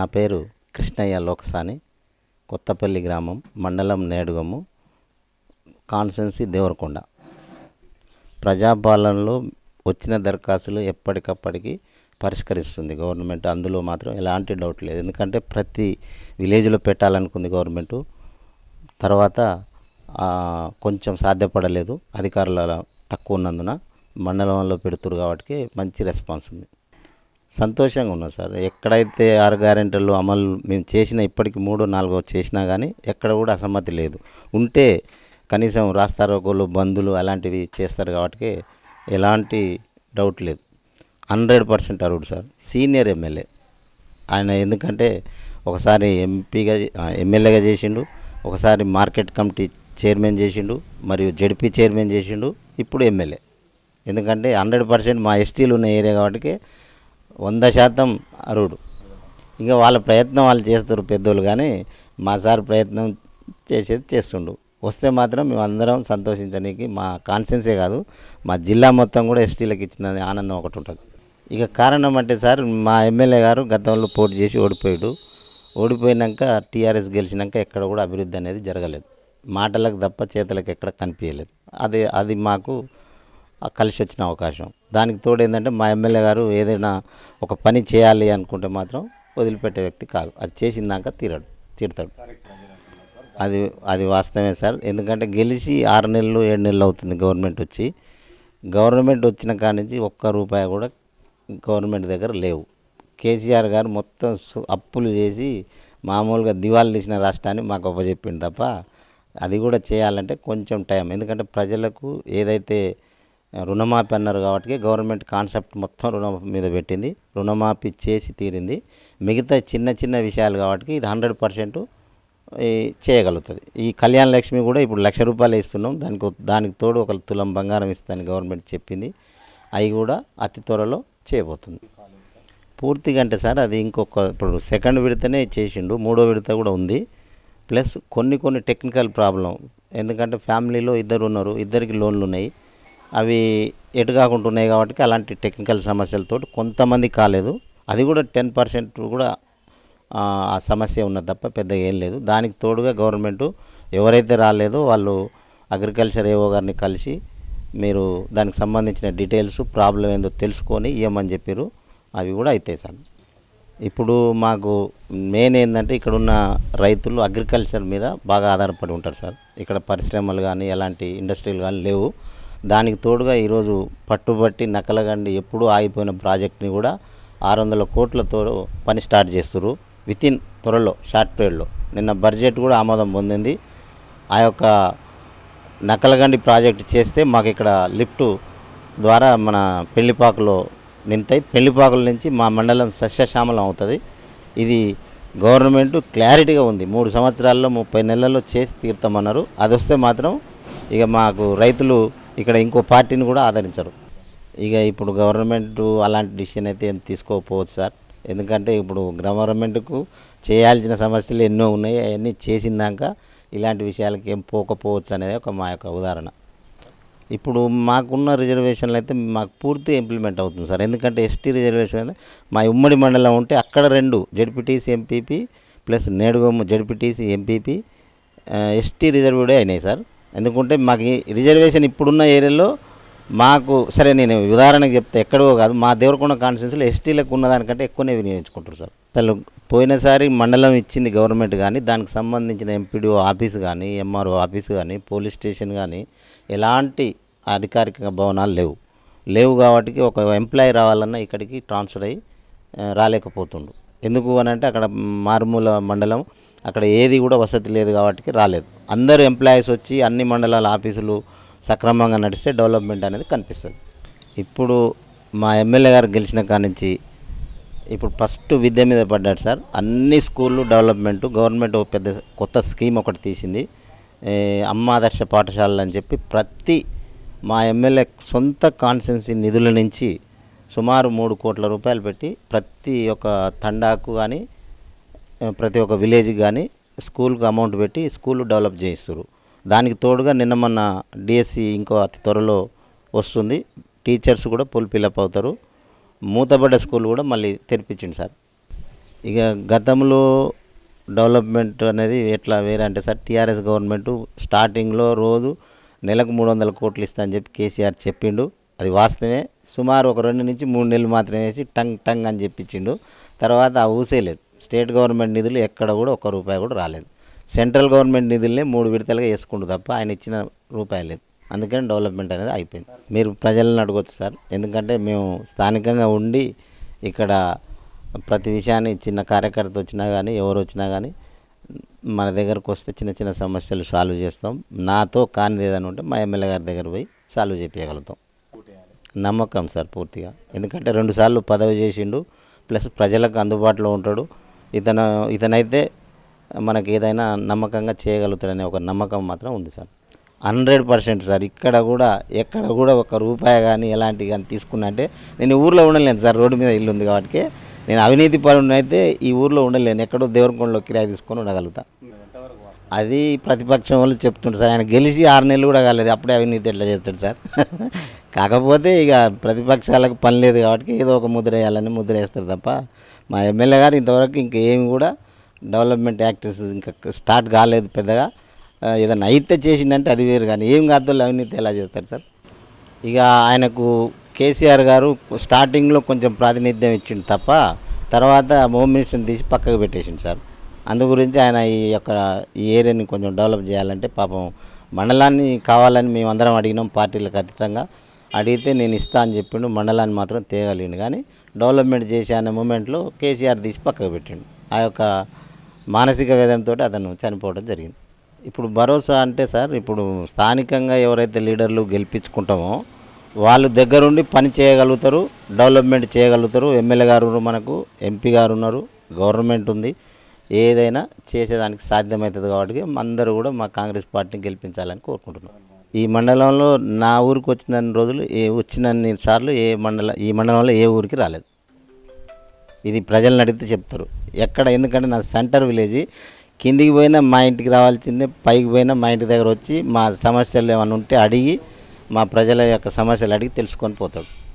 నా పేరు కృష్ణయ్య లోకసాని, కొత్తపల్లి గ్రామం, మండలం నేడుగము, కాన్స్టెన్సీ దేవరకొండ. ప్రజాపాలనలో వచ్చిన దరఖాస్తులు ఎప్పటికప్పటికి పరిష్కరిస్తుంది గవర్నమెంట్. అందులో మాత్రం ఎలాంటి డౌట్ లేదు. ఎందుకంటే ప్రతి విలేజ్లో పెట్టాలనుకుంది గవర్నమెంటు. తర్వాత కొంచెం సాధ్యపడలేదు, అధికారుల తక్కువ ఉన్నందున మండలంలో పెడుతురు కాబట్టి మంచి రెస్పాన్స్ ఉంది. సంతోషంగా ఉన్నాం సార్. ఎక్కడైతే 6 గ్యారెంటీలు అమలు మేము చేసిన ఇప్పటికి 3-4 చేసినా కానీ ఎక్కడ కూడా అసమ్మతి లేదు. ఉంటే కనీసం రాస్తారోకోలు, బంధులు అలాంటివి చేస్తారు కాబట్టి ఎలాంటి డౌట్ లేదు. 100% అర్హుడు సార్. సీనియర్ ఎమ్మెల్యే ఆయన. ఎందుకంటే ఒకసారి ఎమ్మెల్యేగా చేసిండు, ఒకసారి మార్కెట్ కమిటీ చైర్మన్ చేసిండు, మరియు జడ్పీ చైర్మన్ చేసిండు, ఇప్పుడు ఎమ్మెల్యే. ఎందుకంటే 100% మా ఎస్టీలు ఉన్న ఏరియా కాబట్టి 100% అర్హుడు. ఇక వాళ్ళ ప్రయత్నం వాళ్ళు చేస్తారు పెద్దోళ్ళు, కానీ మా సార్ ప్రయత్నం చేస్తుండు. వస్తే మాత్రం మేము అందరం సంతోషించడానికి, మా కాన్స్టెన్సే కాదు మా జిల్లా మొత్తం కూడా ఎస్టీలకు ఇచ్చిన ఆనందం ఒకటి ఉంటుంది. ఇక కారణం అంటే సార్, మా ఎమ్మెల్యే గారు గతంలో పోటీ చేసి ఓడిపోయినాక టీఆర్ఎస్ గెలిచినాక ఎక్కడ కూడా అభివృద్ధి అనేది జరగలేదు. మాటలకు తప్ప చేతలకు ఎక్కడ కనిపించలేదు. అది మాకు కలిసి వచ్చిన అవకాశం. దానికి తోడు ఏంటంటే మా ఎమ్మెల్యే గారు ఏదైనా ఒక పని చేయాలి అనుకుంటే మాత్రం వదిలిపెట్టే వ్యక్తి కాదు. అది చేసిందాక తీరుతాడు. అది వాస్తవమే సార్. ఎందుకంటే గెలిచి 6 నెలలు 7 నెలలు అవుతుంది గవర్నమెంట్ వచ్చిన కాడి నుంచి ఒక్క రూపాయి కూడా గవర్నమెంట్ దగ్గర లేవు. కేసీఆర్ గారు మొత్తం అప్పులు చేసి మామూలుగా దివాళా తీసిన రాష్ట్రాన్ని మాకు అప్పచెప్పిండు తప్ప అది కూడా చేయాలంటే కొంచెం టైం. ఎందుకంటే ప్రజలకు ఏదైతే రుణమాఫీ అన్నారు కాబట్టి గవర్నమెంట్ కాన్సెప్ట్ మొత్తం రుణమాఫీ మీద పెట్టింది. రుణమాఫీ చేసి తీరింది. మిగతా చిన్న చిన్న విషయాలు కాబట్టి ఇది 100% చేయగలుగుతుంది. ఈ కళ్యాణ లక్ష్మి కూడా ఇప్పుడు ₹1,00,000 ఇస్తున్నాం. దానికి తోడు 1 తులం బంగారం ఇస్తుందని గవర్నమెంట్ చెప్పింది. అవి కూడా అతి త్వరలో చేయబోతుంది. పూర్తిగా అంటే సార్ అది ఇప్పుడు సెకండ్ విడతనే చేసిండు, 3వ విడత కూడా ఉంది. ప్లస్ కొన్ని టెక్నికల్ ప్రాబ్లం. ఎందుకంటే ఫ్యామిలీలో 2 ఉన్నారు, 2కి లోన్లు ఉన్నాయి. అవి ఎటు కాకుండా ఉన్నాయి కాబట్టి అలాంటి టెక్నికల్ సమస్యలతో కొంతమంది కాలేదు. అది కూడా 10% కూడా ఆ సమస్య ఉన్నది తప్ప పెద్దగా ఏం లేదు. దానికి తోడుగా గవర్నమెంటు ఎవరైతే రాలేదో వాళ్ళు అగ్రికల్చర్ ఏఓ గారిని కలిసి మీరు దానికి సంబంధించిన డీటెయిల్స్ ప్రాబ్లం ఏందో తెలుసుకొని ఇవ్వమని చెప్పారు. అవి కూడా అవుతాయి సార్. ఇప్పుడు మాకు మెయిన్ ఏంటంటే ఇక్కడున్న రైతులు అగ్రికల్చర్ మీద బాగా ఆధారపడి ఉంటారు సార్. ఇక్కడ పరిశ్రమలు కానీ ఎలాంటి ఇండస్ట్రీలు కానీ లేవు. దానికి తోడుగా ఈరోజు పట్టుబట్టి నకలగండి ఎప్పుడూ ఆగిపోయిన ప్రాజెక్ట్ని కూడా 600 కోట్లతో పని స్టార్ట్ చేస్తారు వితిన్ త్వరలో, షార్ట్ పీరియడ్లో. నిన్న బడ్జెట్ కూడా ఆమోదం పొందింది. ఆ యొక్క నకలగండి ప్రాజెక్ట్ చేస్తే మాకు ఇక్కడ లిఫ్ట్ ద్వారా మన పెళ్లిపాకులో నింతాయి. పెళ్లిపాకుల నుంచి మా మండలం సస్యశ్యామలం అవుతుంది. ఇది గవర్నమెంట్ క్లారిటీగా ఉంది. 3 సంవత్సరాల్లో 30 నెలల్లో చేసి తీరుతామన్నారు. అది వస్తే మాత్రం ఇక మాకు రైతులు ఇక్కడ ఇంకో పార్టీని కూడా ఆదరించరు. ఇక ఇప్పుడు గవర్నమెంట్ అలాంటి డిసిషన్ అయితే ఏం తీసుకోకపోవచ్చు సార్. ఎందుకంటే ఇప్పుడు గవర్నమెంట్కు చేయాల్సిన సమస్యలు ఎన్నో ఉన్నాయి. అవన్నీ చేసిందాక ఇలాంటి విషయాలకి ఏం పోకపోవచ్చు అనేది మా యొక్క ఉదాహరణ. ఇప్పుడు మాకున్న రిజర్వేషన్లు అయితే మాకు పూర్తిగా ఇంప్లిమెంట్ అవుతుంది సార్. ఎందుకంటే ఎస్టీ రిజర్వేషన్ మా ఉమ్మడి మండలం ఉంటే అక్కడ 2 జడ్పీటీసీ ఎంపీపీ ప్లస్ నేడుగొమ్మ జడ్పీటీసీ ఎంపీపీ ఎస్టీ రిజర్వ్డే అయినాయి సార్. ఎందుకంటే మాకు రిజర్వేషన్ ఇప్పుడున్న ఏరియాలో మాకు సరే, నేను ఉదాహరణకు చెప్తే ఎక్కడో కాదు, మా దేవరకొండ కాన్స్టిట్యూన్సీలో ఎస్టీలకు ఉన్నదానికంటే ఎక్కువనే వినియోగించుకుంటారు సార్. అసలు పోయినసారి మండలం ఇచ్చింది గవర్నమెంట్, కానీ దానికి సంబంధించిన ఎంపీడీఓ ఆఫీసు కానీ, ఎంఆర్ఓ ఆఫీసు కానీ, పోలీస్ స్టేషన్ కానీ ఎలాంటి అధికారిక భవనాలు లేవు కాబట్టి ఒక ఎంప్లాయీ రావాలన్నా ఇక్కడికి ట్రాన్స్ఫర్ అయ్యి రాలేకపోతుండు. ఎందుకు అని అంటే అక్కడ మారుమూల మండలం, అక్కడ ఏది కూడా వసతి లేదు కాబట్టి రాలేదు. అందరూ ఎంప్లాయీస్ వచ్చి అన్ని మండలాల ఆఫీసులు సక్రమంగా నడిస్తే డెవలప్మెంట్ అనేది కనిపిస్తుంది. ఇప్పుడు మా ఎమ్మెల్యే గారు గెలిచిన కాడి నుంచి ఇప్పుడు ఫస్ట్ విద్య మీద పడ్డాడు సార్. అన్ని స్కూళ్ళు డెవలప్మెంటు గవర్నమెంట్ పెద్ద కొత్త స్కీమ్ ఒకటి తీసింది, అమ్మ ఆదర్శ పాఠశాలలు అని చెప్పి. మా ఎమ్మెల్యే సొంత కాన్స్టిట్యున్సీ నిధుల నుంచి సుమారు 3 కోట్ల రూపాయలు పెట్టి ప్రతి ఒక్క తండాకు కానీ ప్రతి ఒక్క విలేజ్కి కానీ స్కూల్కి అమౌంట్ పెట్టి స్కూల్ డెవలప్ చేయిస్తారు. దానికి తోడుగా నిన్న మొన్న డిఎస్సి ఇంకో అతి త్వరలో వస్తుంది. టీచర్స్ కూడా ఫుల్ ఫిలప్ అవుతారు. మూతబడ్డ స్కూల్ కూడా మళ్ళీ తెరిపించింది సార్. ఇక గతంలో డెవలప్మెంట్ అనేది ఎట్లా వేరే అంటే సార్, టీఆర్ఎస్ గవర్నమెంట్ స్టార్టింగ్లో రోజు నెలకు 300 కోట్లు ఇస్తా అని చెప్పి కేసీఆర్ చెప్పిండు. అది వాస్తవమే. సుమారు ఒక 2 నుంచి 3 నెలలు మాత్రమే వేసి టంగ్ టంగ్ అని చెప్పించిండు. తర్వాత ఆ ఊసేలేదు. స్టేట్ గవర్నమెంట్ నిధులు ఎక్కడ కూడా ఒక్క రూపాయి కూడా రాలేదు. సెంట్రల్ గవర్నమెంట్ నిధులనే 3 విడతలుగా వేసుకుంటూ తప్ప ఆయన ఇచ్చిన రూపాయి లేదు. అందుకని డెవలప్మెంట్ అనేది అయిపోయింది. మీరు ప్రజలను అడగొచ్చు సార్, ఎందుకంటే మేము స్థానికంగా ఉండి ఇక్కడ ప్రతి విషయాన్ని చిన్న కార్యకర్త వచ్చినా కానీ ఎవరు వచ్చినా కానీ మన దగ్గరకు వస్తే చిన్న చిన్న సమస్యలు సాల్వ్ చేస్తాం. నాతో కానిది ఏదైనా ఉంటే మా ఎమ్మెల్యే గారి దగ్గర పోయి సాల్వ్ చేయగలుగుతాం. నమ్మకం సార్ పూర్తిగా. ఎందుకంటే 2 సార్లు పదవి చేసిండు, ప్లస్ ప్రజలకు అందుబాటులో ఉంటాడు. ఇతనైతే మనకి ఏదైనా నమ్మకంగా చేయగలుగుతాడనే ఒక నమ్మకం మాత్రం ఉంది సార్. 100% సార్. ఎక్కడ కూడా ఒక రూపాయి కానీ ఎలాంటివి కానీ తీసుకున్నా అంటే నేను ఊర్లో ఉండలేను సార్. రోడ్డు మీద ఇల్లు ఉంది కాబట్టి నేను అవినీతి పరుని అయితే ఈ ఊర్లో ఉండలేను. ఎక్కడో దేవరకొండలో కిరాయి తీసుకొని ఉండగలుగుతా. అది ప్రతిపక్షం వాళ్ళు చెప్తుంటారు సార్. ఆయన గెలిచి 6 నెలలు కూడా కాలేదు, అప్పుడే అవినీతి ఎట్లా చేస్తాడు సార్. కాకపోతే ఇక ప్రతిపక్షాలకు పని లేదు కాబట్టి ఏదో ఒక ముద్ర వేయాలని ముద్ర వేస్తారు తప్ప మా ఎమ్మెల్యే గారు ఇంతవరకు ఇంకా ఏమి కూడా డెవలప్మెంట్ యాక్టివిటీస్ ఇంకా స్టార్ట్ కాలేదు పెద్దగా. ఏదైనా అయితే చేసిందంటే అది వేరు, కానీ ఏం కాదు అవినీతి ఎలా చేస్తారు సార్. ఇక ఆయనకు కేసీఆర్ గారు స్టార్టింగ్లో కొంచెం ప్రాతినిధ్యం ఇచ్చిండు తప్ప తర్వాత హోమ్ మినిస్టర్ని తీసి పక్కకు పెట్టేసిండు సార్. అందు గురించి ఆయన ఈ ఏరియాని కొంచెం డెవలప్ చేయాలంటే పాపం మండలాన్ని కావాలని మేమందరం అడిగినాం. పార్టీలకు అతీతంగా అడిగితే నేను ఇస్తా అని చెప్పిండు. మండలాన్ని మాత్రం తేగలిగిండు, కానీ డెవలప్మెంట్ చేసే అనే మూమెంట్లో కేసీఆర్ తీసి పక్కకు పెట్టిండు. ఆ యొక్క మానసిక వేదనతో అతను చనిపోవడం జరిగింది. ఇప్పుడు భరోసా అంటే సార్, ఇప్పుడు స్థానికంగా ఎవరైతే లీడర్లు గెలిపించుకుంటామో వాళ్ళు దగ్గరుండి పని చేయగలుగుతారు, డెవలప్మెంట్ చేయగలుగుతారు. ఎమ్మెల్యే గారు ఉన్నారు, మనకు ఎంపీ గారు ఉన్నారు, గవర్నమెంట్ ఉంది. ఏదైనా చేసేదానికి సాధ్యమవుతుంది కాబట్టి అందరూ కూడా మా కాంగ్రెస్ పార్టీని గెలిపించాలని కోరుకుంటున్నాం. ఈ మండలంలో నా ఊరికి వచ్చినన్ని రోజులు వచ్చినన్ని సార్లు ఈ మండలంలో ఏ ఊరికి రాలేదు. ఇది ప్రజలను అడిగితే చెప్తారు. ఎందుకంటే నా సెంటర్ విలేజ్. కిందికి పోయినా మా ఇంటికి రావాల్సిందే, పైకి పోయినా మా ఇంటి దగ్గర వచ్చి మా సమస్యలు ఏమైనా ఉంటే అడిగి మా ప్రజల యొక్క సమస్యలు అడిగి తెలుసుకొని పోతాడు.